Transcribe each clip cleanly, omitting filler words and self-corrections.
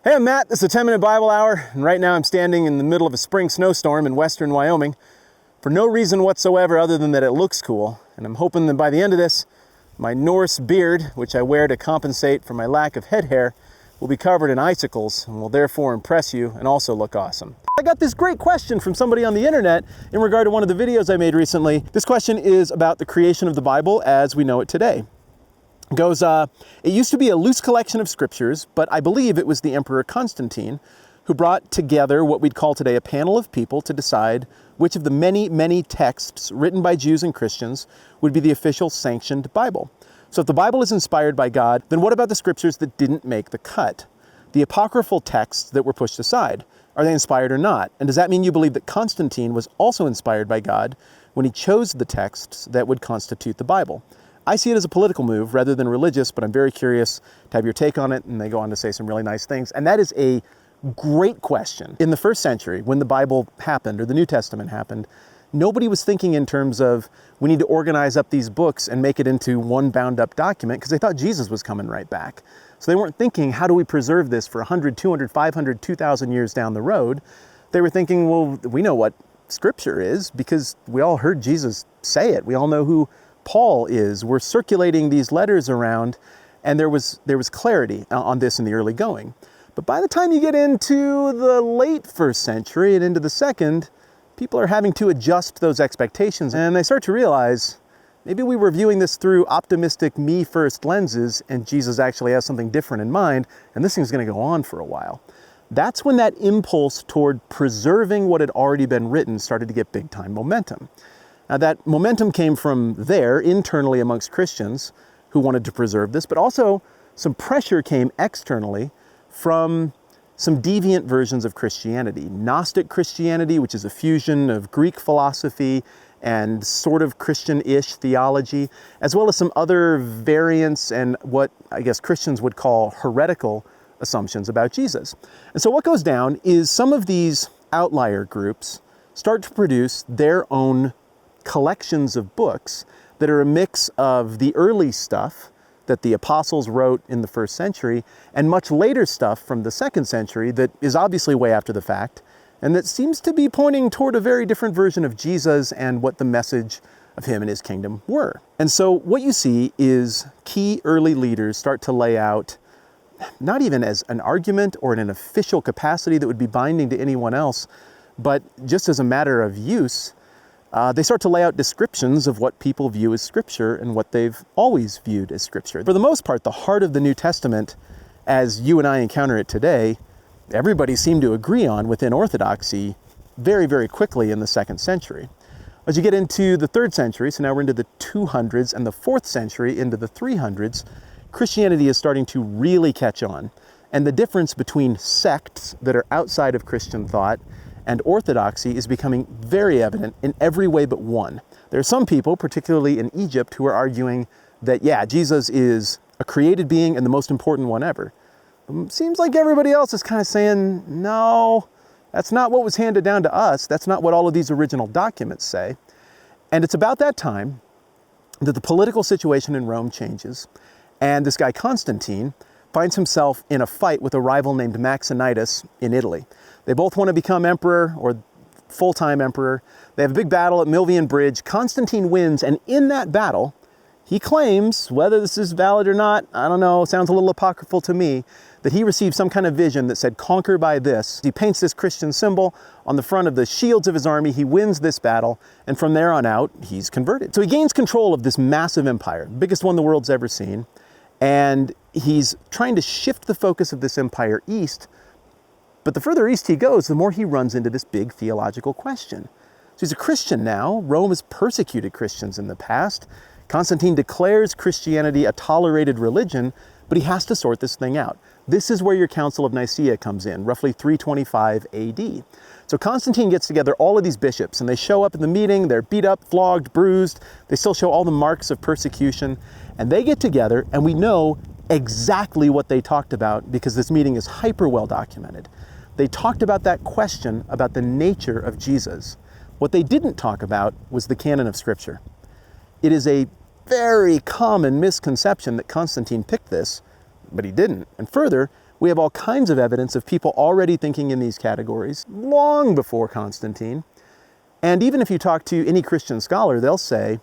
Hey, I'm Matt. This is a 10-minute Bible hour, and right now I'm standing in the middle of a spring snowstorm in western Wyoming for no reason whatsoever other than that it looks cool. And I'm hoping that by the end of this, my Norse beard, which I wear to compensate for my lack of head hair, will be covered in icicles and will therefore impress you and also look awesome. I got this great question from somebody on the internet in regard to one of the videos I made recently. This question is about the creation of the Bible as we know it today. It goes, it used to be a loose collection of scriptures, but I believe it was the Emperor Constantine who brought together what we'd call today a panel of people to decide which of the many, many texts written by Jews and Christians would be the official sanctioned Bible. So if the Bible is inspired by God, then what about the scriptures that didn't make the cut? The apocryphal texts that were pushed aside, are they inspired or not? And does that mean you believe that Constantine was also inspired by God when he chose the texts that would constitute the Bible? I see it as a political move rather than religious, but I'm very curious to have your take on it, and they go on to say some really nice things. And that is a great question. In the first century, when the Bible happened, or the New Testament happened, nobody was thinking in terms of, we need to organize up these books and make it into one bound up document, because they thought Jesus was coming right back. So they weren't thinking, how do we preserve this for 100, 200, 500, 2,000 years down the road? They were thinking, well, we know what Scripture is, because we all heard Jesus say it. We all know who Paul is. We're circulating these letters around, and there was clarity on this in the early going. But by the time you get into the late first century and into the second, people are having to adjust those expectations, and they start to realize maybe we were viewing this through optimistic me-first lenses, and Jesus actually has something different in mind, and this thing's going to go on for a while. That's when that impulse toward preserving what had already been written started to get big-time momentum. Now that momentum came from there, internally amongst Christians who wanted to preserve this, but also some pressure came externally from some deviant versions of Christianity. Gnostic Christianity, which is a fusion of Greek philosophy and sort of Christian-ish theology, as well as some other variants and what I guess Christians would call heretical assumptions about Jesus. And so what goes down is some of these outlier groups start to produce their own collections of books that are a mix of the early stuff that the apostles wrote in the first century and much later stuff from the second century that is obviously way after the fact and that seems to be pointing toward a very different version of Jesus and what the message of him and his kingdom were. And so what you see is key early leaders start to lay out, not even as an argument or in an official capacity that would be binding to anyone else, but just as a matter of use, they start to lay out descriptions of what people view as Scripture and what they've always viewed as Scripture. For the most part, the heart of the New Testament, as you and I encounter it today, everybody seemed to agree on within orthodoxy very, very quickly in the second century. As you get into the third century, so now we're into the 200s, and the fourth century into the 300s, Christianity is starting to really catch on. And the difference between sects that are outside of Christian thought and orthodoxy is becoming very evident in every way but one. There are some people, particularly in Egypt, who are arguing that, yeah, Jesus is a created being and the most important one ever. It seems like everybody else is kind of saying, no, that's not what was handed down to us. That's not what all of these original documents say. And it's about that time that the political situation in Rome changes, and this guy Constantine finds himself in a fight with a rival named Maxentius in Italy. They both want to become emperor or full-time emperor. They have a big battle at Milvian Bridge. Constantine wins, and in that battle, he claims, whether this is valid or not, I don't know, sounds a little apocryphal to me, that he received some kind of vision that said, conquer by this. He paints this Christian symbol on the front of the shields of his army. He wins this battle, and from there on out, he's converted. So he gains control of this massive empire, biggest one the world's ever seen, and he's trying to shift the focus of this empire east. But the further east he goes, the more he runs into this big theological question. So he's a Christian now. Rome has persecuted Christians in the past. Constantine declares Christianity a tolerated religion, but he has to sort this thing out. This is where your Council of Nicea comes in, roughly 325 AD. So Constantine gets together all of these bishops, and they show up at the meeting. They're beat up, flogged, bruised. They still show all the marks of persecution. And they get together, and we know exactly what they talked about because this meeting is hyper well documented. They talked about that question about the nature of Jesus. What they didn't talk about was the canon of Scripture. It is a very common misconception that Constantine picked this, but he didn't. And further, We have all kinds of evidence of people already thinking in these categories long before Constantine. And even if you talk to any Christian scholar, they'll say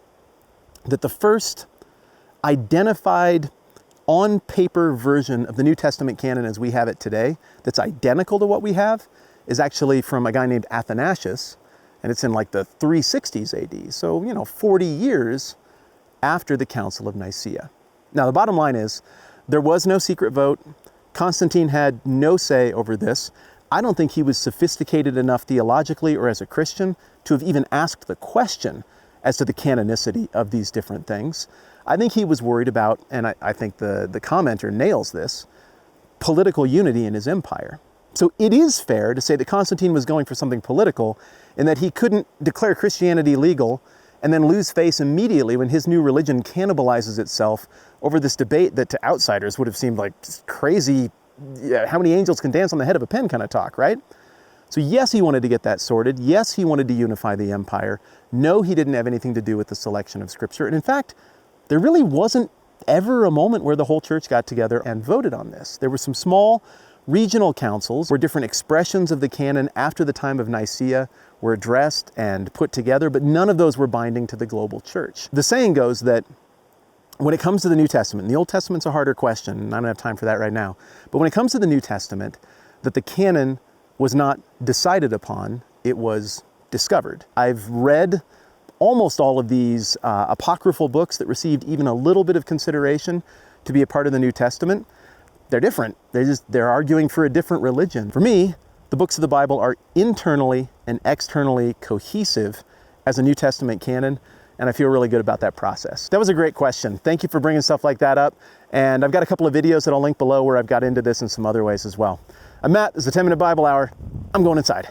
that the first identified on-paper version of the New Testament canon as we have it today, that's identical to what we have, is actually from a guy named Athanasius, and it's in like the 360s AD. So, 40 years after the Council of Nicea. Now, the bottom line is, there was no secret vote. Constantine had no say over this. I don't think he was sophisticated enough theologically or as a Christian to have even asked the question as to the canonicity of these different things. I think he was worried about, and I think the commenter nails this, political unity in his empire. So it is fair to say that Constantine was going for something political and that he couldn't declare Christianity legal and then lose face immediately when his new religion cannibalizes itself over this debate that to outsiders would have seemed like crazy, how many angels can dance on the head of a pin kind of talk, right? So yes, he wanted to get that sorted. Yes, he wanted to unify the empire. No, he didn't have anything to do with the selection of scripture. And in fact, there really wasn't ever a moment where the whole church got together and voted on this. There were some small regional councils where different expressions of the canon after the time of Nicaea were addressed and put together, but none of those were binding to the global church. The saying goes that when it comes to the New Testament, and the Old Testament's a harder question, and I don't have time for that right now, but when it comes to the New Testament, that the canon was not decided upon, it was discovered. I've read almost all of these apocryphal books that received even a little bit of consideration to be a part of the New Testament. They're different. They're arguing for a different religion. For me, the books of the Bible are internally and externally cohesive as a New Testament canon, and I feel really good about that process. That was a great question. Thank you for bringing stuff like that up, and I've got a couple of videos that I'll link below where I've got into this in some other ways as well. I'm Matt. This is the 10-Minute Bible Hour. I'm going inside.